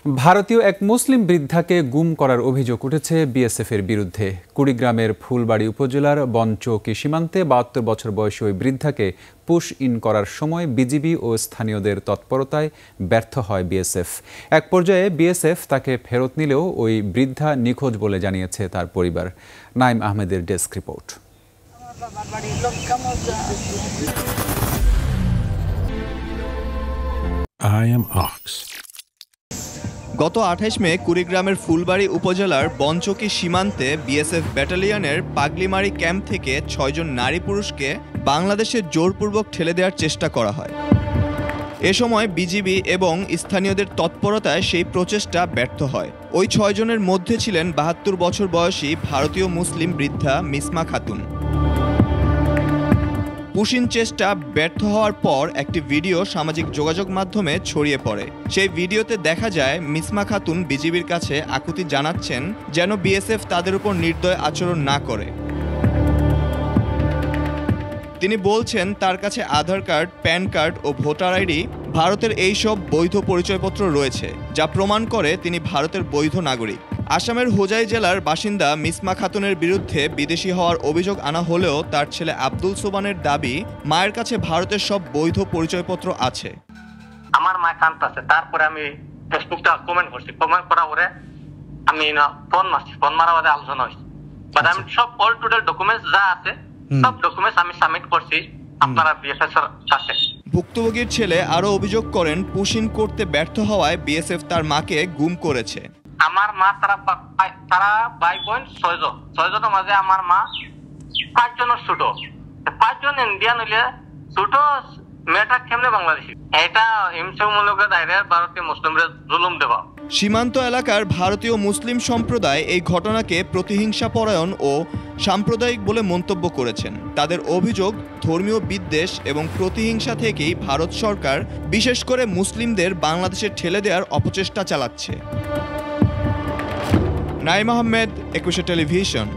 ভারতীয় এক মুসলিম বৃদ্ধাকে গুম করার অভিযোগ উঠেছে বিএসএফের বিরুদ্ধে। কুড়িগ্রামের ফুলবাড়ী উপজেলার বনচৌকি সীমান্তে ৭২ বছর বয়সী ওই বৃদ্ধাকে পুশ ইন করার সময় বিজিবি ও স্থানীয়দের তৎপরতায় ব্যর্থ হয় বিএসএফ। এক পর্যায়ে বিএসএফ তাকে ফেরত নিলেও ওই বৃদ্ধা নিখোঁজ বলে জানিয়েছে তার পরিবার। নাইম আহমেদের ডেস্ক রিপোর্ট। গত ২৮ মে কুড়িগ্রামের ফুলবাড়ী উপজেলার বনচৌকি সীমান্তে বিএসএফ ব্যাটালিয়নের পাগলিমারি ক্যাম্প থেকে ৬ জন নারী পুরুষকে বাংলাদেশে জোরপূর্বক ঠেলে দেওয়ার চেষ্টা করা হয়। এ সময় বিজিবি এবং স্থানীয়দের তৎপরতায় সেই প্রচেষ্টা ব্যর্থ হয়। ওই ৬ জনের মধ্যে ছিলেন ৭২ বছর বয়সী ভারতীয় মুসলিম বৃদ্ধা মিসমা খাতুন। পুশিন চেষ্টা ব্যর্থ হওয়ার পর একটি ভিডিও সামাজিক যোগাযোগ মাধ্যমে ছড়িয়ে পড়ে। সেই ভিডিওতে দেখা যায় মিসমা খাতুন বিজিবির কাছে আকুতি জানাচ্ছেন যেন বিএসএফ তাদের উপর নির্দয় আচরণ না করে। তিনি বলছেন তার কাছে আধার কার্ড, প্যান কার্ড ও ভোটার আইডি, ভারতের এইসব বৈধ পরিচয়পত্র রয়েছে, যা প্রমাণ করে তিনি ভারতের বৈধ নাগরিক। আসামের হোজাই জেলার বাসিন্দা মিসমা খাতুনের বিরুদ্ধে বিদেশি হওয়ার অভিযোগ আনা হলেও তার ছেলে আব্দুল সোবানের দাবি মায়ের কাছে ভারতের সব বৈধ পরিচয়পত্র আছে। আমার মা কাঁদতেছে, তারপরে আমি ফেসবুকটা কমেন্ট করছি, কমেন্ট করা পরে আমি ফোন মারছি, ফোন মারা বাদে আলোচনা হয়েছে। বাট আমি সব অল টোটাল ডকুমেন্টস যা আছে সব ডকুমেন্টস আমি সাবমিট করছি আপনারা বিএসএফ এর কাছে। ভুক্তভোগীর ছেলে আরো অভিযোগ করেন পুশিন করতে ব্যর্থ হওয়ায় বিএসএফ তার মাকে গুম করেছে। আমার মা তারা ভাই বোন ৬ জন, ৬ জনের মাঝে আমার মা ৫ জনের ছোট, ৫ জন ইন্ডিয়ান হইলে ছোট মেয়েটা কেমনে বাংলাদেশি। এটা হিংসামূলক দায়রা ভারতীয় মুসলিমদের জুলুম দেওয়া। সীমান্ত এলাকার ভারতীয় মুসলিম সম্প্রদায় এই ঘটনাকে প্রতিহিংসাপরায়ণ ও সাম্প্রদায়িক বলে মন্তব্য করেছেন। তাদের অভিযোগ, ধর্মীয় বিদ্বেষ এবং প্রতিহিংসা থেকেই ভারত সরকার বিশেষ করে মুসলিমদের বাংলাদেশে ঠেলে দেওয়ার অপচেষ্টা চালাচ্ছে। নাইম আহমেদ, ২১ টেলিভিশন।